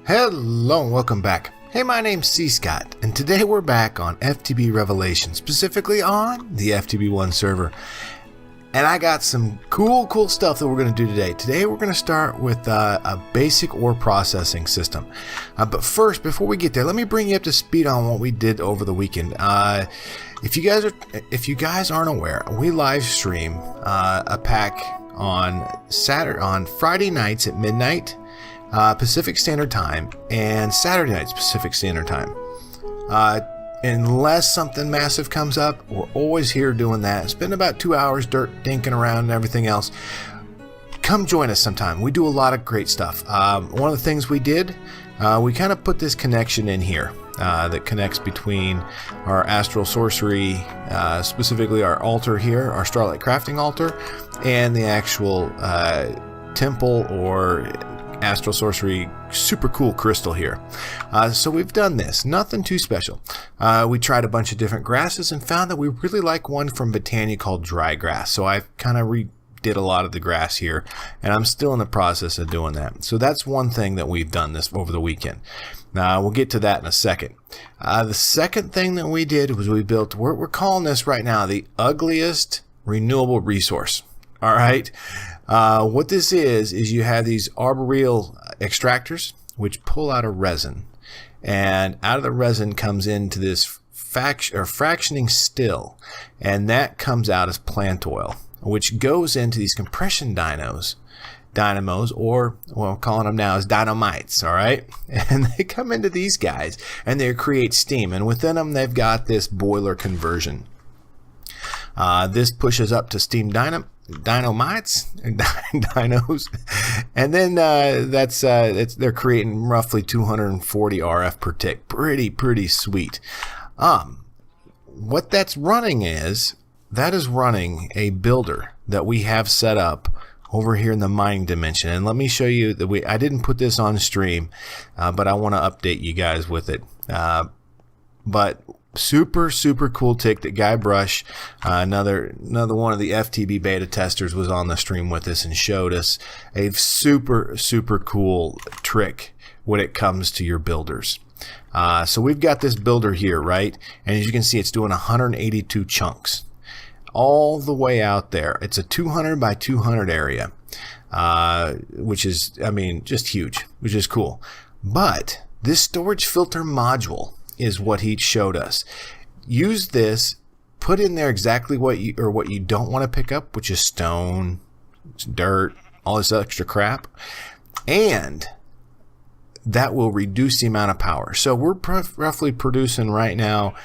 Hello and welcome back. Hey, my name's cScot, and today we're back on FTB Revelation, specifically on the FTB1 server. And I got some cool stuff that we're going to do today. Today we're going to start with a basic ore processing system. But first, before we get there, let me bring you up to speed on what we did over the weekend. If you guys aren't aware, we live stream a pack on Friday nights at midnight. Pacific Standard Time and Saturday nights Pacific Standard Time. Unless something massive comes up, we're always here doing that. Spend about 2 hours dinking around and everything else. Come join us sometime. We do a lot of great stuff. One of the things we did, we kind of put this connection in here that connects between our astral sorcery, specifically our altar here, our Starlight Crafting altar, and the actual temple or astral sorcery super cool crystal here. So we've done this, nothing too special. We tried a bunch of different grasses and found that we really like one from Botania called dry grass. So I kind of redid a lot of the grass here, and I'm still in the process of doing that. So that's one thing that we've done this over the weekend. We'll get to that in a second. The second thing that we did was we built, we're calling this right now the ugliest renewable resource. All right. What this is you have these arboreal extractors which pull out a resin, and out of the resin comes into this fractioning still, and that comes out as plant oil, which goes into these compression dynamos, or what I'm calling them now is dynamites. All right. And they come into these guys and they create steam, and within them they've got this boiler conversion. This pushes up to steam dynamites and dinos, and then they're creating roughly 240 RF per tick. Pretty sweet. What that's running is running a builder that we have set up over here in the mining dimension. And let me show you that I didn't put this on stream, but I want to update you guys with it. But super cool tick that Guy Brush, another one of the FTB beta testers, was on the stream with us and showed us a super cool trick when it comes to your builders. So we've got this builder here, right? And as you can see, it's doing 182 chunks all the way out there. It's a 200 by 200 area, which is, I mean, just huge, which is cool. But this storage filter module is what he showed us. Use this, put in there exactly what you don't want to pick up, which is stone, dirt, all this extra crap, and that will reduce the amount of power. So we're roughly producing right now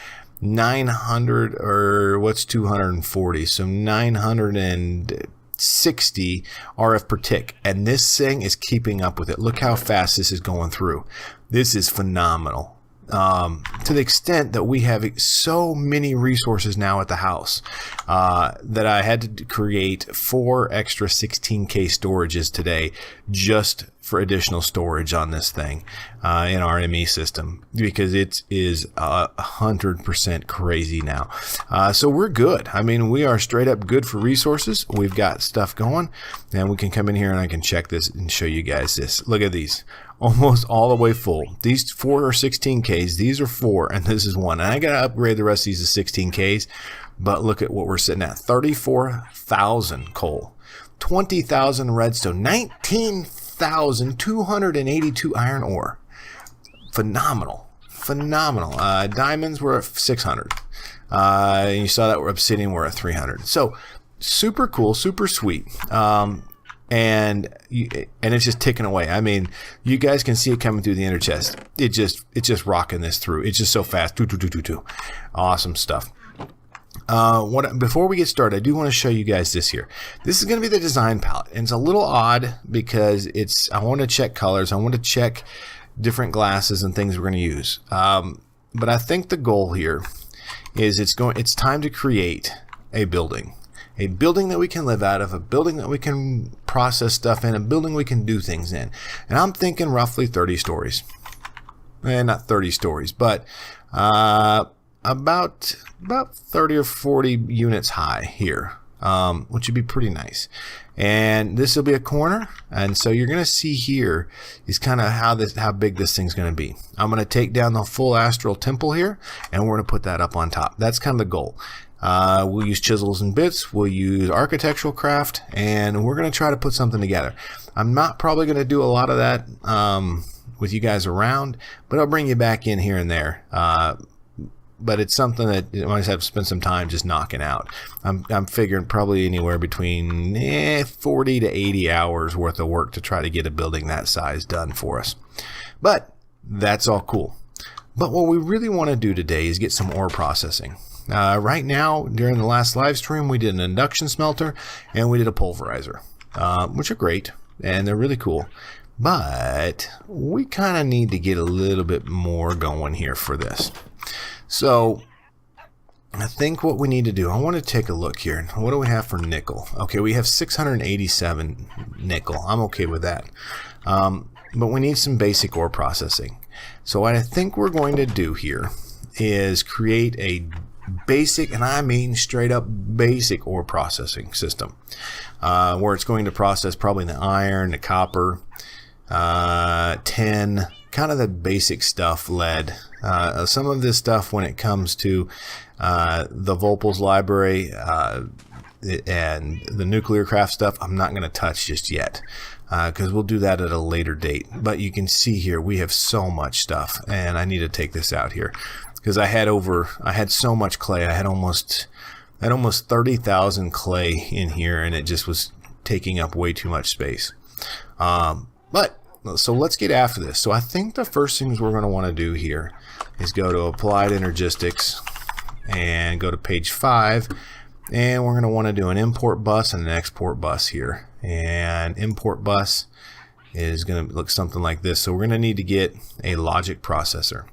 900, or what's 240? So 960 RF per tick, and this thing is keeping up with it. Look how fast this is going through. This is phenomenal. To the extent that we have so many resources now at the house that I had to create 4 extra 16K storages today just for additional storage on this thing in our ME system, because it is 100% crazy now. So we're good. I mean, we are straight up good for resources. We've got stuff going, and we can come in here and I can check this and show you guys this. Look at these. Almost all the way full. These 4 are 16Ks. These are 4, and this is 1. And I got to upgrade the rest of these to 16Ks. But look at what we're sitting at. 34,000 coal. 20,000 redstone. 19,282 iron ore. Phenomenal. Diamonds were at 600. You saw that obsidian were at 300. So super cool, super sweet. And it's just ticking away. I mean, you guys can see it coming through the inner chest. It's just rocking this through. It's just so fast. Awesome stuff. Before we get started, I do want to show you guys this here. This is going to be the design palette, and it's a little odd because I want to check colors. I want to check different glasses and things we're going to use. But I think the goal here is it's time to create a building. A building that we can live out of, a building that we can process stuff in, a building we can do things in. And I'm thinking roughly 30 stories. Not 30 stories, but about 30 or 40 units high here. which would be pretty nice. And this will be a corner, and so you're going to see here is kind of how big this thing's going to be. I'm going to take down the full astral temple here, and we're going to put that up on top. That's kind of the goal. We'll use chisels and bits, we'll use architectural craft, and we're going to try to put something together. I'm not probably going to do a lot of that with you guys around, but I'll bring you back in here and there. But it's something that I just have to spend some time just knocking out. I'm figuring probably anywhere between 40 to 80 hours worth of work to try to get a building that size done for us. But that's all cool. But what we really want to do today is get some ore processing. Right now, during the last live stream, we did an induction smelter and we did a pulverizer, which are great and they're really cool. But we kind of need to get a little bit more going here for this. So I think what we need to do, I want to take a look here. What do we have for nickel? Okay, we have 687 nickel. I'm okay with that. But we need some basic ore processing. So what I think we're going to do here is create a basic, and I mean straight up basic ore processing system, where it's going to process probably the iron, the copper, tin, kind of the basic stuff, lead. Some of this stuff when it comes to the Volpals library and the nuclear craft stuff, I'm not going to touch just yet, because we'll do that at a later date. But you can see here we have so much stuff, and I need to take this out here because I had so much clay. I had almost 30,000 clay in here, and it just was taking up way too much space. So let's get after this. So I think the first things we're going to want to do here is go to Applied Energistics and go to page 5, and we're going to want to do an import bus and an export bus here. And import bus is going to look something like this. So we're going to need to get a logic processor.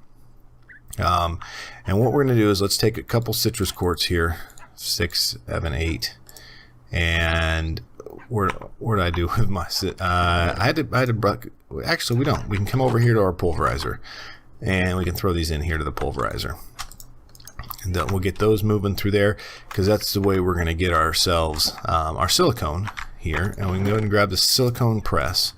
And what we're going to do is let's take a couple citrus quartz here, 6, 7, 8, and where did I do with my I had to actually we don't. We can come over here to our pulverizer and we can throw these in here to the pulverizer. And then we'll get those moving through there, because that's the way we're going to get ourselves our silicone here. And we can go ahead and grab the silicone press.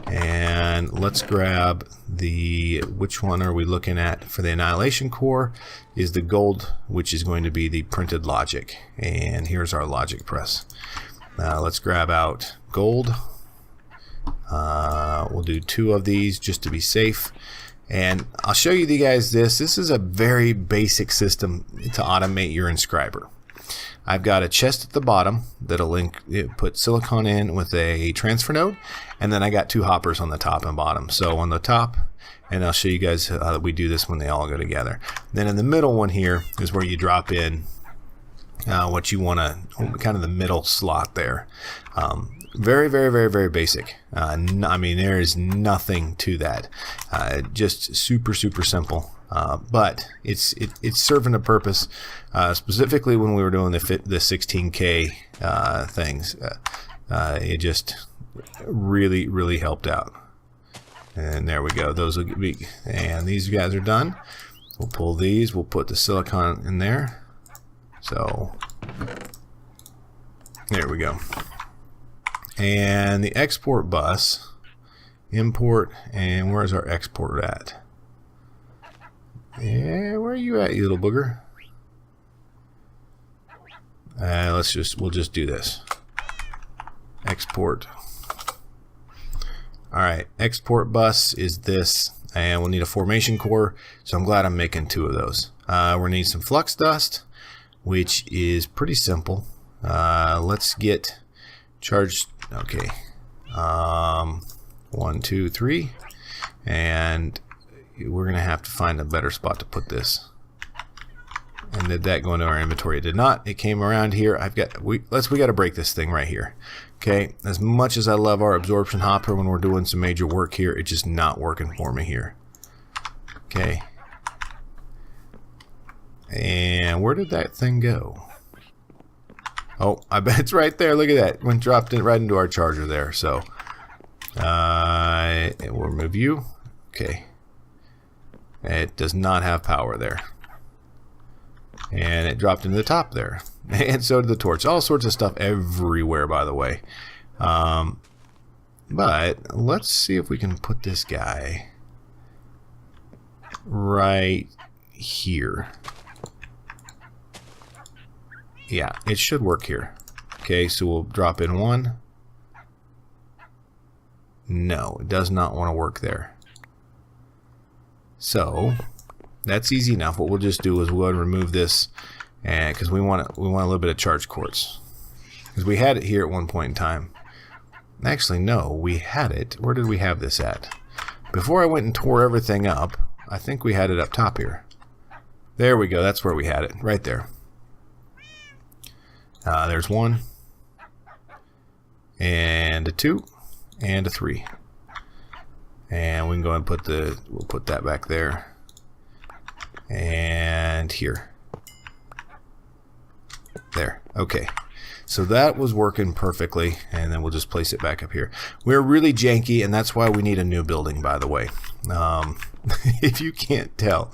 And let's grab which one are we looking at for the annihilation core? Is the gold, which is going to be the printed logic. And here's our logic press. Let's grab out gold. We'll do 2 of these just to be safe. And I'll show you guys this. This is a very basic system to automate your inscriber. I've got a chest at the bottom that'll put silicon in with a transfer node, and then I got 2 hoppers on the top and bottom. So on the top, and I'll show you guys how we do this when they all go together. Then in the middle one here is where you drop in what you want to, kind of the middle slot there. Very, very, very, very basic. I mean, there is nothing to that. Just super, super simple. But it's serving a purpose, specifically when we were doing the 16K things. It just really, really helped out. And there we go. Those will be, and these guys are done. We'll pull these. We'll put the silicon in there. So there we go. And the export bus, import, and where's our export at? Yeah, where are you at, you little booger? We'll just do this. Export. Alright, export bus is this, and we'll need a formation core, so I'm glad I'm making 2 of those. We're going to need some flux dust, which is pretty simple. Let's get charged. Okay. 1, 2, 3, and we're going to have to find a better spot to put this. And did that go into our inventory? It did not. It came around here. We got to break this thing right here. Okay, as much as I love our absorption hopper when we're doing some major work here, it's just not working for me here. Okay. And where did that thing go? Oh, I bet it's right there. Look at that. Went dropped it right into our charger there. So we'll remove you. Okay. It does not have power there. And it dropped into the top there. And so did the torch. All sorts of stuff everywhere, by the way. But let's see if we can put this guy right here. Yeah, it should work here. Okay, so we'll drop in one. No, it does not want to work there. So that's easy enough. What we'll just do is we'll remove this, and because we want a little bit of charge quartz, because we had it here at one point in time. Actually, no, we had it. Where did we have this at? Before I went and tore everything up, I think we had it up top here. There we go. That's where we had it, right there. There's one, and a 2, and a 3, and we can go ahead and we'll put that back there, and here. There. Okay. So that was working perfectly, and then we'll just place it back up here. We're really janky, and that's why we need a new building, by the way. If you can't tell,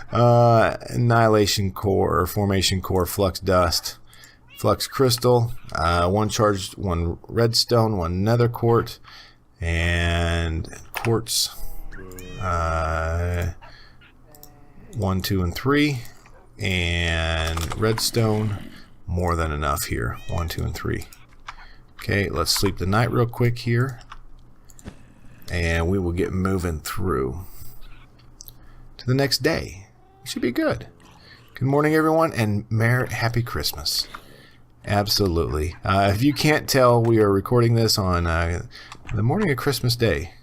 annihilation core, formation core, flux dust, flux crystal, one charged, one redstone, one nether quart, and quartz, 1, 2, and 3, and redstone. More than enough here. 1, 2, and 3. Okay, let's sleep the night real quick here, and we will get moving through to the next day. It should be good. Good morning, everyone, and happy Christmas. Absolutely. If you can't tell, we are recording this on the morning of Christmas Day.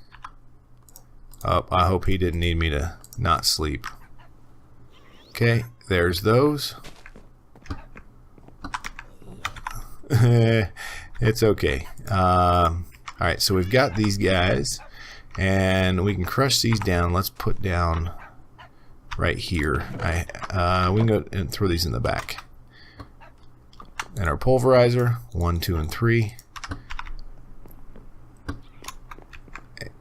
Oh, I hope he didn't need me to not sleep. Okay, there's those. It's okay. Alright, so we've got these guys, and we can crush these down. Let's put down right here. We can go and throw these in the back. And our pulverizer, 1, 2, and 3.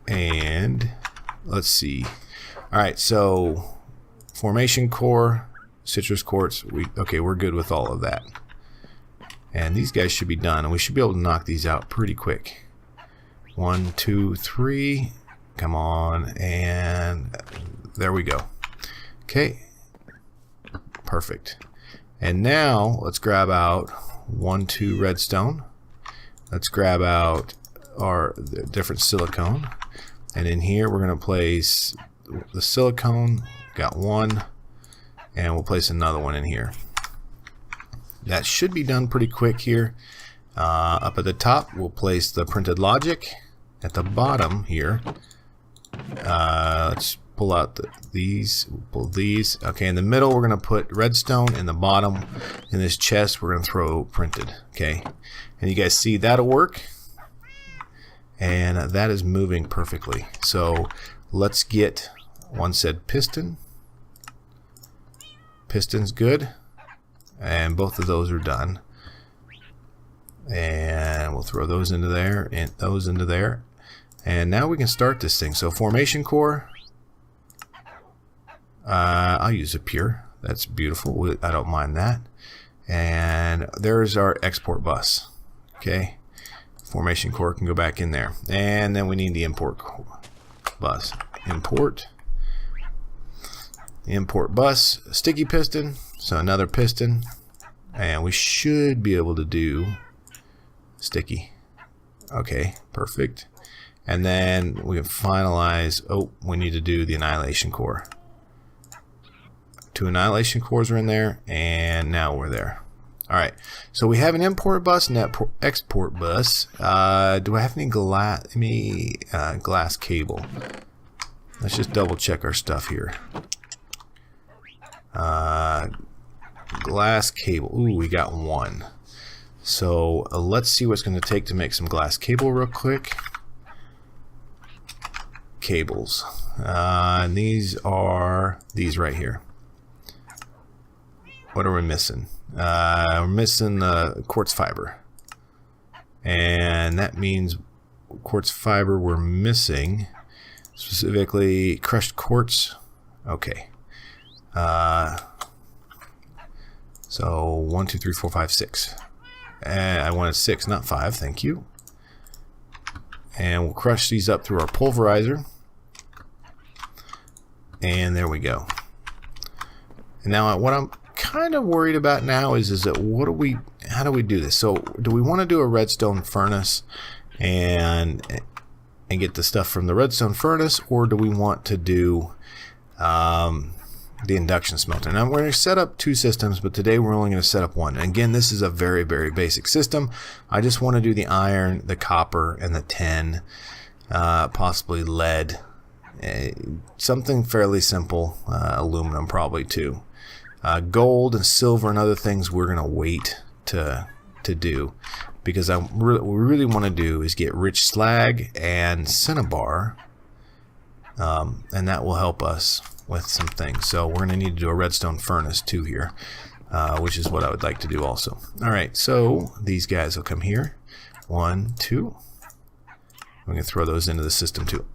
And let's see. Alright, so formation core, citrus quartz. Okay, we're good with all of that. And these guys should be done, and we should be able to knock these out pretty quick. 1, 2, 3. Come on, and there we go. Okay, perfect. And now let's grab out 1, 2 redstone. Let's grab out our different silicone, and in here we're going to place the silicone. Got one, and we'll place another one in here. That should be done pretty quick here. Up at the top, we'll place the printed logic. At the bottom here, let's pull out these. We'll pull these. Okay, in the middle, we're going to put redstone. In the bottom, in this chest, we're going to throw printed. Okay, and you guys see that'll work. And that is moving perfectly. So let's get one said piston. Piston's good. And both of those are done. And we'll throw those into there and those into there. And now we can start this thing. So formation core. I'll use a pure. That's beautiful. I don't mind that. And there's our export bus. Okay. Formation core can go back in there. And then we need the import bus. Import bus. Sticky piston. So another piston, and we should be able to do sticky. Okay, perfect. And then we can finalize. Oh, we need to do the annihilation core. 2 annihilation cores are in there, and now we're there. All right. So we have an import bus and export bus. Do I have any glass? Glass cable. Let's just double check our stuff here. Glass cable. Ooh, we got one. So let's see what's going to take to make some glass cable real quick. Cables. And these are these right here. What are we missing? We're missing the quartz fiber. And that means quartz fiber we're missing. Specifically crushed quartz. Okay. So 1, 2, 3, 4, 5, 6. And I wanted 6, not 5. Thank you. And we'll crush these up through our pulverizer. And there we go. And now what I'm kind of worried about now is that how do we do this? So do we want to do a redstone furnace and get the stuff from the redstone furnace, or do we want to do the induction smelter? Now we're going to set up 2 systems, but today we're only going to set up 1. And again, this is a very, very basic system. I just want to do the iron, the copper, and the tin, possibly lead, something fairly simple, aluminum probably too. Gold and silver and other things we're going to wait to do, because what we really want to do is get rich slag and cinnabar, and that will help us with some things. So we're going to need to do a redstone furnace too here, which is what I would like to do also. Alright, so these guys will come here. 1, 2. I'm going to throw those into the system too.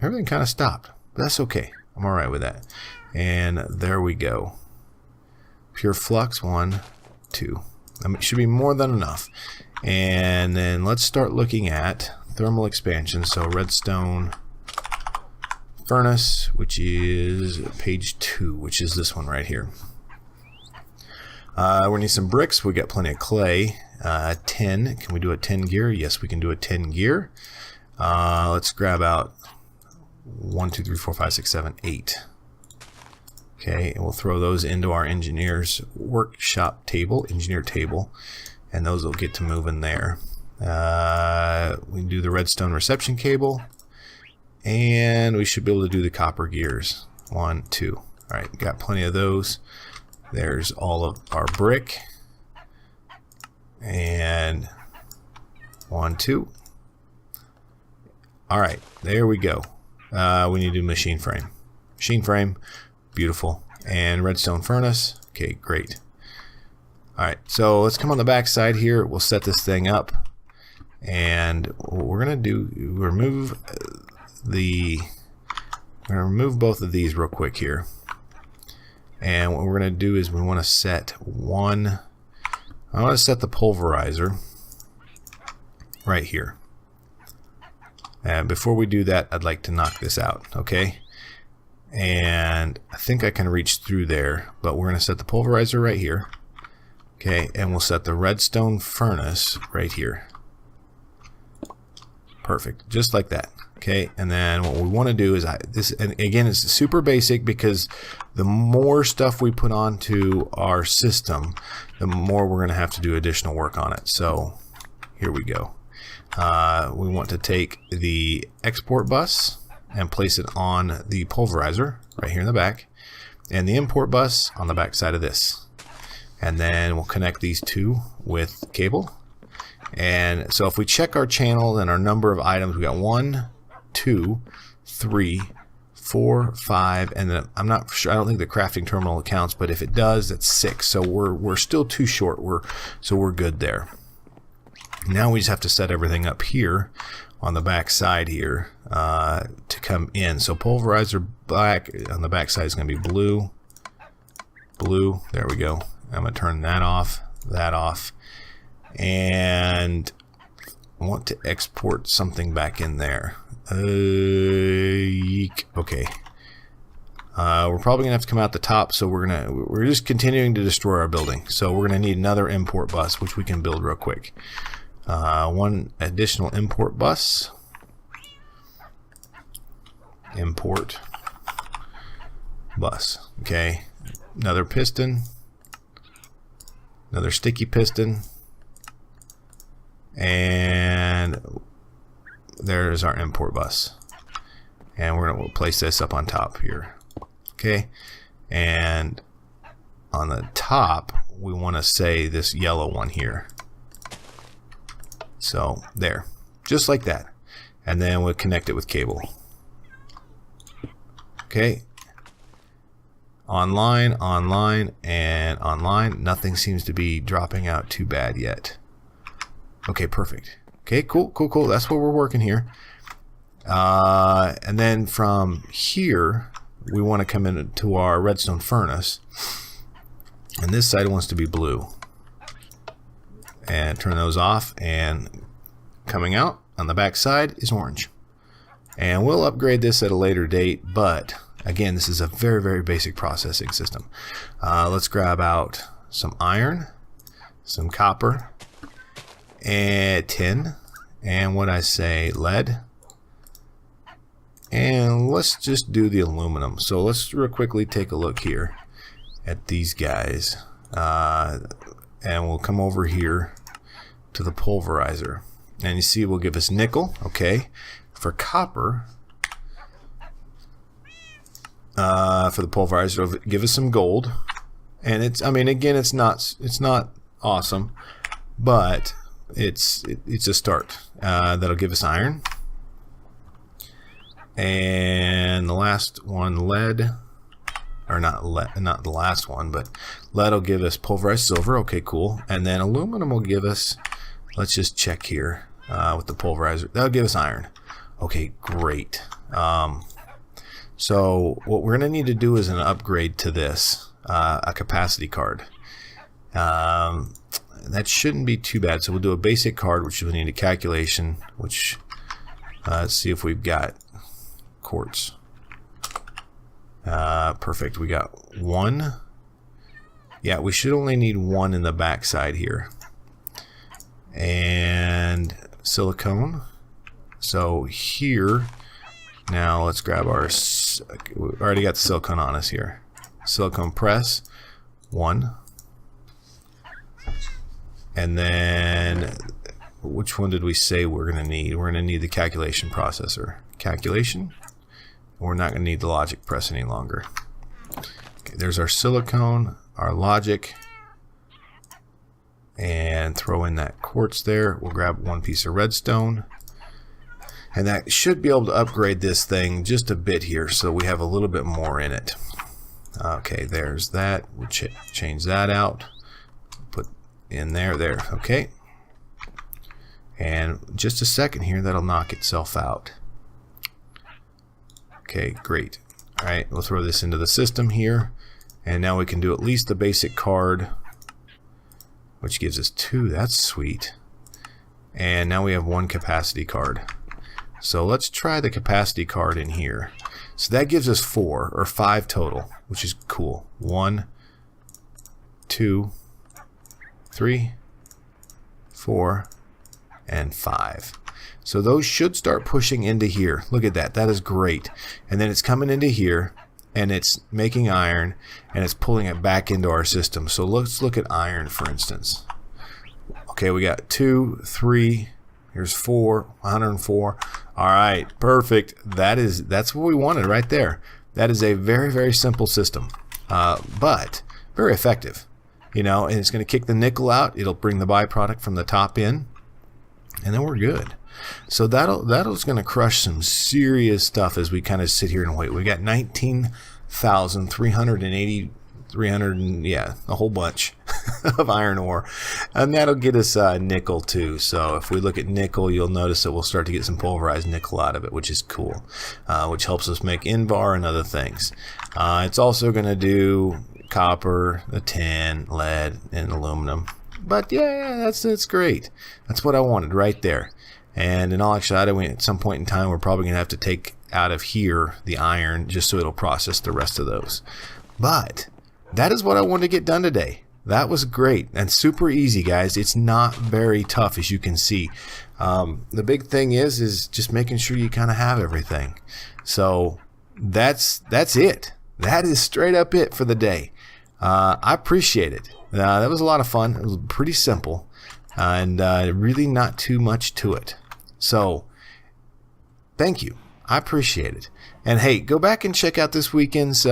Everything kind of stopped, but that's okay. I'm alright with that. And there we go. Pure flux, 1, 2. It should be more than enough. And then let's start looking at thermal expansion. So redstone furnace, which is page 2, which is this one right here. We need some bricks. We got plenty of clay. 10. Can we do a 10 gear? Yes, we can do a 10 gear. Let's grab out 1, 2, 3, 4, 5, 6, 7, 8. Okay, and we'll throw those into our engineer's workshop table, engineer table, and those will get to moving there. We can do the redstone reception cable, and we should be able to do the copper gears. 1, 2. All right, got plenty of those. There's all of our brick, and 1, 2. All right, there we go. We need to do machine frame. Machine frame, beautiful. And redstone furnace. Okay, great. Alright, so let's come on the back side here. We'll set this thing up. And what we're going to do, remove both of these real quick here. And what we're going to do is we want to set I want to set the pulverizer right here. And before we do that, I'd like to knock this out, okay? And I think I can reach through there, but we're going to set the pulverizer right here, okay? And we'll set the redstone furnace right here. Perfect, just like that, okay? And then what we want to do is and again, it's super basic, because the more stuff we put onto our system, the more we're going to have to do additional work on it. So here we go. We want to take the export bus and place it on the pulverizer right here in the back, and the import bus on the back side of this. And then we'll connect these two with cable. And so if we check our channel and our number of items, we got 1, 2, 3, 4, 5, and then I'm not sure, I don't think the crafting terminal counts, but if it does, that's 6. So we're still too short. So we're good there. Now we just have to set everything up here on the back side here to come in. So pulverizer black on the back side is going to be blue. There we go. I'm going to turn that off, and I want to export something back in there. Yeek. Okay. We're probably gonna have to come out the top, so we're just continuing to destroy our building. So we're gonna need another import bus, which we can build real quick. One additional import bus. Import bus. Okay. Another piston. Another sticky piston. And there's our import bus. And we're going to place this up on top here. Okay. And on the top, we want to say this yellow one here. So there. Just like that. And then we'll connect it with cable. Okay. Online, and online. Nothing seems to be dropping out too bad yet. Okay, perfect. Okay, cool. That's what we're working here. And then from here, we want to come into our Redstone Furnace, and this side wants to be blue. And turn those off, and coming out on the back side is orange. And we'll upgrade this at a later date, but again, this is a very, very basic processing system. Let's grab out some iron, some copper, and tin, and what I say, lead. And let's just do the aluminum. So let's real quickly take a look here at these guys. And we'll come over here to the pulverizer. And you see, we'll give us nickel. Okay. For copper, for the pulverizer, it'll give us some gold. And it's, I mean, again, it's not awesome, but it's a start. That'll give us iron. And the last one, lead, or not the last one, but lead will give us pulverized silver. Okay, cool. And then aluminum will give us, let's just check here with the pulverizer. That'll give us iron. Okay, great. So what we're going to need to do is an upgrade to this, a capacity card. That shouldn't be too bad. So we'll do a basic card, which we need a calculation, which let's see if we've got quartz. Perfect. We got one. Yeah, we should only need one in the back side here. And silicone. So here, now let's grab our, we already got the silicone on us here. Silicone press, one. And then, which one did we say we're going to need? We're going to need the calculation processor. Calculation. We're not going to need the logic press any longer. Okay, there's our silicone, our logic, and throw in that quartz there. We'll grab one piece of redstone, and that should be able to upgrade this thing just a bit here, so we have a little bit more in it. Okay, there's that. We'll change that out. Put in there. Okay. And just a second here, that'll knock itself out. Okay, great. All right, we'll throw this into the system here, and now we can do at least the basic card, which gives us 2. That's sweet. And now we have 1 capacity card. So let's try the capacity card in here. So that gives us 4 or 5 total, which is cool. 1, 2, 3, 4, and 5. So those should start pushing into here. Look at that. That is great. And then it's coming into here, and it's making iron, and it's pulling it back into our system. So let's look at iron, for instance. Okay, we got 2, 3. Here's 4, 104. All right, perfect. That's what we wanted right there. That is a very, very simple system, but very effective. You know, and it's going to kick the nickel out. It'll bring the byproduct from the top in, and then we're good. So that'll's going to crush some serious stuff as we kind of sit here and wait. We got 19,380, yeah, a whole bunch of iron ore, and that'll get us nickel too. So if we look at nickel, you'll notice that we'll start to get some pulverized nickel out of it, which is cool, which helps us make Invar and other things. It's also going to do copper, the tin, lead, and aluminum. But yeah, that's great. That's what I wanted right there. And in all actuality, at some point in time, we're probably going to have to take out of here the iron just so it'll process the rest of those. But that is what I wanted to get done today. That was great and super easy, guys. It's not very tough, as you can see. The big thing is just making sure you kind of have everything. So that's it. That is straight up it for the day. I appreciate it. That was a lot of fun. It was pretty simple, and really not too much to it. So thank you. I appreciate it. And hey, go back and check out this weekend's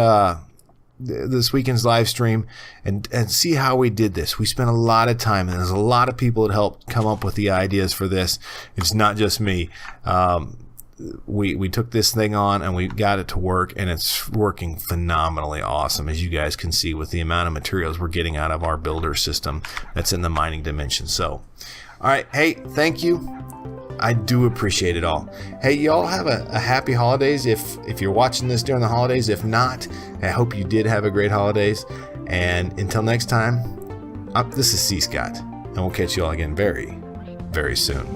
live stream and see how we did this. We spent a lot of time, and there's a lot of people that helped come up with the ideas for this. It's not just me. We took this thing on and we got it to work, and it's working phenomenally awesome, as you guys can see with the amount of materials we're getting out of our builder system that's in the mining dimension. So, all right, hey, thank you. I do appreciate it all. Hey, y'all have a happy holidays if you're watching this during the holidays. If not, I hope you did have a great holidays. And until next time, this is cScot, and we'll catch you all again very, very soon.